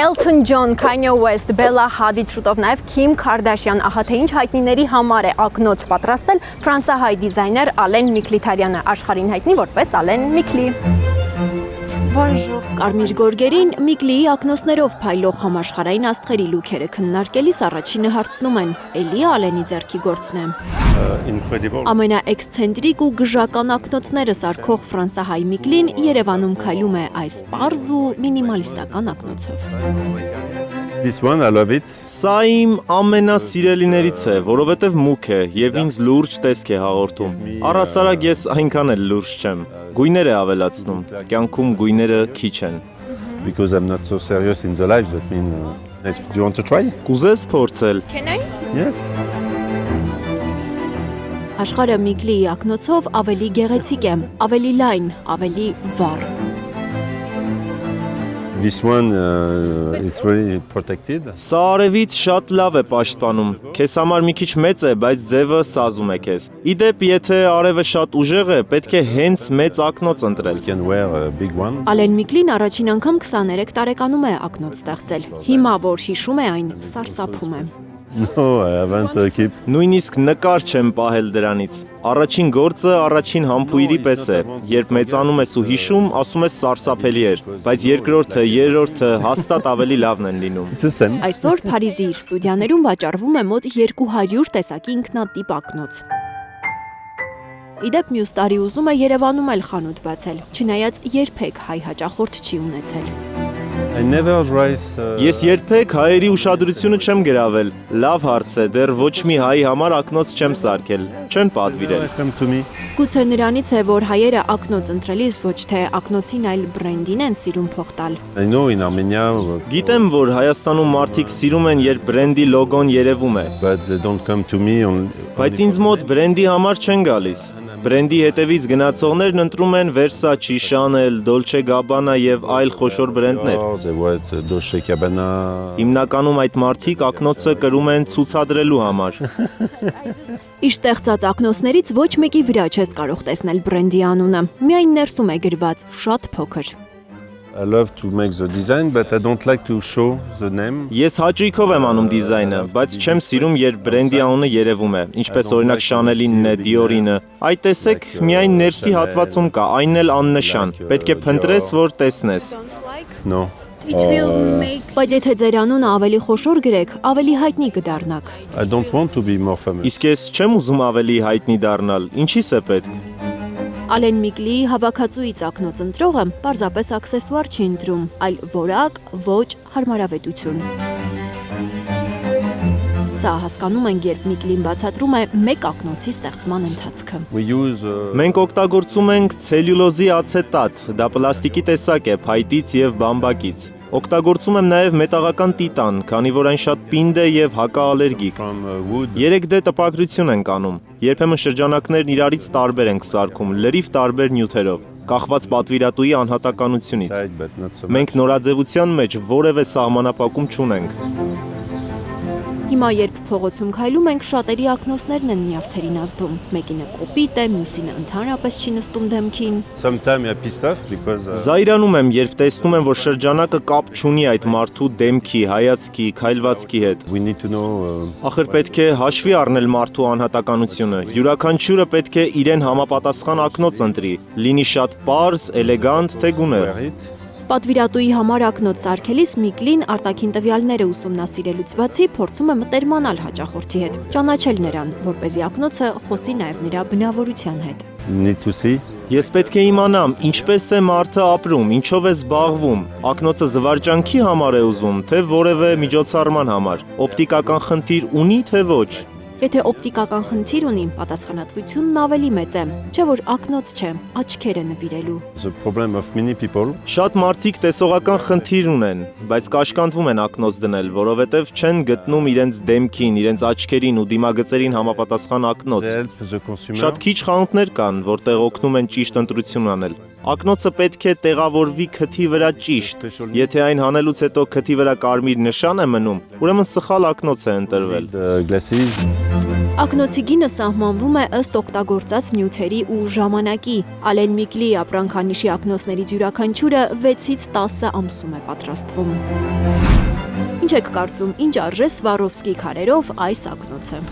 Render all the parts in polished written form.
Elton John, Kanye West, Bella Hadid շուտով նաև Kim Kardashian, ահա թե ինչ հայտնիների համար է ակնոց պատրաստել ֆրանսահայ դիզայներ Ալեն Միքլիթարյանը, աշխարհին հայտնի որպես Ալեն Միքլի։ Bonjour. Կարմիր գորգերին Միքլիի ակնոցներով փայլող համաշխարհային աստղերի լուքերը քննարկելիս առաջինը հարցնում են՝ էլի Ալենի ձեռքի գործն է։ Ամենաէքսցենտրիկ ու գժական ակնոցները սարքող ֆրանսահայ Միքլին Երևանում քայլում է այս պարզ ու մինիմալիստական ակնոցով։ This one, I love it. Սա իմ ամենասիրելիներից է, որովհետև մուգ է և ինձ լուրջ տեսք է հաղորդում։ Առհասարակ ես այնքան էլ լուրջ չեմ։ Գույներ է ավելացնում, կյանքում գույները քիչ են։ Because I'm not so serious in the life, that means... Do you want to try? Կուզես փորձել։ Can I? Yes. Աշխարհը Միքլիի ակնոցով ավելի գեղեցիկ է, ավելի լայն, ավելի վառ։ This one, it's very protected. Սա արևից շատ լավ է պաշտպանում։ Քեզ համար մի քիչ մեծ է, բայց ձևը սազում է քեզ։ Իդեպ, եթե արևը շատ ուժեղ է, պետք է հենց մեծ ակնոց ընտրել։ You can wear a big one. Ալեն Միքլին առաջին անգամ 23 տարեկանում է ակնոց ստեղծել։ Հիմա, որ հիշում է այն, սարսափում է։ No, I haven't keep. Նույնիսկ նկար չեմ պահել դրանից։ Առաջին գործը առաջին համբույրի պես է։ Երբ մեծանում ես ու հիշում, ասում ես սարսափելի էր, բայց երկրորդը, երրորդը հաստատ ավելի լավն են լինում։ It's the same. Այսօր Փարիզի իր ստուդիաներում վաճառվում է մոտ 200 տեսակի ինքնատիպ ակնոց։ Իդեպ մյուս տարի ուզում է Երևանում էլ խանութ բացել, չնայած երբեք հայ հաճախորդ չի ունեցել։ I never raise... Ես երբեք հայերի ուշադրությունը չեմ գրավել։ Լավ հարց է, դեռ ոչ մի հայ համար ակնոց չեմ սարքել։ Չեն պատվիրել։ Come to me. Գուցե նրանից է, որ հայերը ակնոց ընտրելիս ոչ թե ակնոցին, այլ բրենդին են սիրում փող տալ։ I know in Armenia... Գիտեմ, որ Հայաստանում մարդիկ սիրում են, երբ բրենդի լոգոն երևում է։ But they don't come to me on... Բայց ինձ մոտ բրենդի համար չեն գալիս։ Բրենդի հետևից գնացողներն ընտրում են Versace, Chanel, Dolce Gabbana եւ այլ խոշոր բրենդներ։ They want Dolce Gabbana... Հիմնականում այդ մարդիկ ակնոցը կրում են ցուցադրելու համար։ Իր ստեղծած ակնոցներից ոչ մեկի վրա չես կարող տեսնել բրենդի անունը։ Միայն ներսում է գրված շատ փոքր։ I love to make the design, but I don't like to show the name. Ես հաճույքով եմ անում դիզայնը, բայց չեմ սիրում, երբ բրենդի անունը երևում է, ինչպես օրինակ Chanel-ինն է, Dior-ինը։ Այդ տեսեք, միայն ներսի հատվածում կա, այն էլ աննշան։ Պետք է փնտրես, որ տեսնես։ No. Բայց եթե ձեր անունը ավելի խոշոր գրեք, ավելի հայտնի կդառնաք։ I don't want to be more famous. Իսկ ես չեմ ուզում ավելի հայտնի դառնալ, ինչի՞ս է պետք։ Ալեն Միքլիի հավաքածուից ակնոց ընտրողը պարզապես աքսեսուար չի ընտրում, այլ որակ, ոճ, հարմարավետություն։ Սա հասկանում են, երբ Միքլին բացատրում է մեկ ակնոցի ստեղծման ընթացքը։ We use... Մենք օգտագործում ենք ցելյուլոզի ացետատ, դա պլաստիկի տեսակ է, փայտից եւ բամբակից։ Օգտագործում եմ նաև մետաղական տիտան, քանի որ այն շատ պինդ է եւ հակաալերգիկ։ From wood. 3D տպագրություն ենք անում։ Երբեմն շրջանակներն իրարից տարբեր ենք սարքում, լրիվ տարբեր նյութերով, կախված պատվիրատուի անհատականությունից։ Side, but not so much. Մենք նորաձևության մեջ որևէ սահմանափակում չունենք։ Հիմա երբ փողոցում քայլում ենք, շատերի ակնոցներն են նյարդերին ազդում։ Մեկինը կոպիտ է, մյուսինը ընդհանրապես չի նստում դեմքին։ Sometimes I'm pissed off because... Զայրանում եմ, երբ տեսնում եմ, որ շրջանակը կապ չունի այդ մարդու դեմքի, հայացքի, քայլվածքի հետ։ We need to know... Ախր պետք է հաշվի առնել մարդու անհատականությունը։ Յուրաքանչյուրը պետք է իրեն համապատասխան ակնոց ընտրի, լինի շատ պարզ, էլեգանտ, թե գունեղ։ wear it. Պատվիրատուի համար ակնոց սարքելիս Միքլին արտաքին տվյալները ուսումնասիրելուց բացի փորձում է մտերմանալ հաճախորդի հետ, ճանաչել նրան, որպեսզի ակնոցը խոսի նաև նրա բնավորության հետ։ Need to see. Ես պետք է իմանամ, ինչպես է մարդը ապրում, ինչով է զբաղվում, ակնոցը զվարճանքի համար է ուզում, թե որևէ միջոցառման համար, օպտիկական խնդիր ունի, թե ոչ։ Եթե օպտիկական խնդիր ունի, պատասխանատվությունն ավելի մեծ է, չէ որ ակնոց չէ, աչքեր է նվիրելու։ The problem of many people... Շատ մարդիկ տեսողական խնդիր ունեն, բայց կաշկանդվում են ակնոց դնել, որովհետև չեն գտնում իրենց դեմքին, իրենց աչքերին ու դիմագծերին համապատասխան ակնոց։ They help the consumer. Շատ քիչ խանութներ կան, որտեղ օգնում են ճիշտ ընտրություն անել։ Ակնոցը պետք է տեղավորվի քթի վրա ճիշտ։ Եթե այն հանելուց հետո քթի վրա կարմիր նշան է մնում, ուրեմն սխալ ակնոց է ընտրվել։ The glasses... Ակնոցի գինը սահմանվում է ըստ օգտագործած նյութերի ու ժամանակի։ Ալեն Միկլիի ապրանքանիշի ակնոցներից յուրաքանչյուրը 6-ից 10 ամսում է պատրաստվում։ Ինչ եք կարծում, ինչ արժե Սվարովսկի քարերով այս ակնոցը։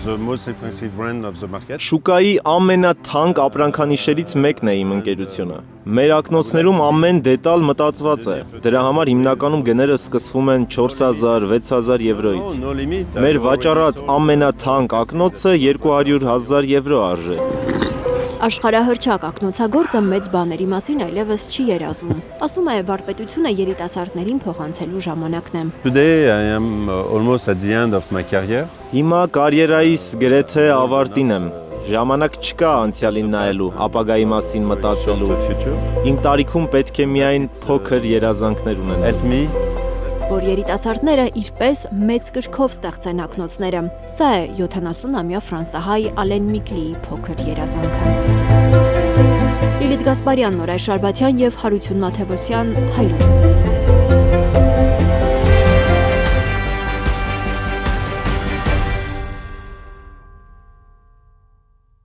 The most expensive brand of the market. Շուկայի ամենաթանկ ապրանքանիշերից մեկն է իմ ընկերությունը։ Մեր ակնոցներում ամեն դետալ մտածված է։ Դրա համար հիմնականում գները սկսվում են 4000-6000 եվրոից։ No limit. Մեր վաճառած ամենաթանկ ակնոցը 200,000 եվրո արժե։ Աշխարհահռչակ ակնոցագործը մեծ բաների մասին այլևս չի երազում։ Ասում է, վարպետությունը երիտասարդներին փոխանցելու ժամանակն է։ Today I am almost at the end of my career. Հիմա կարիերայիս գրեթե ավարտին եմ։ Ժամանակ չկա անցյալին նայելու, ապագայի մասին մտածելու։ The future. Իմ տարիքում պետք է միայն փոքր երազանքներ ունենալ։ Help me. Որ երիտասարդները իրպես մեծ կրքով ստեղծեն ակնոցները։ Սա է 70-ամյա ֆրանսահայ Ալեն Միկլիի փոքր երազանքը։ Լիլիթ Գասպարյան, Նորայր Շարբաթյան եւ Հարություն Մաթեւոսյան, Հայլուր։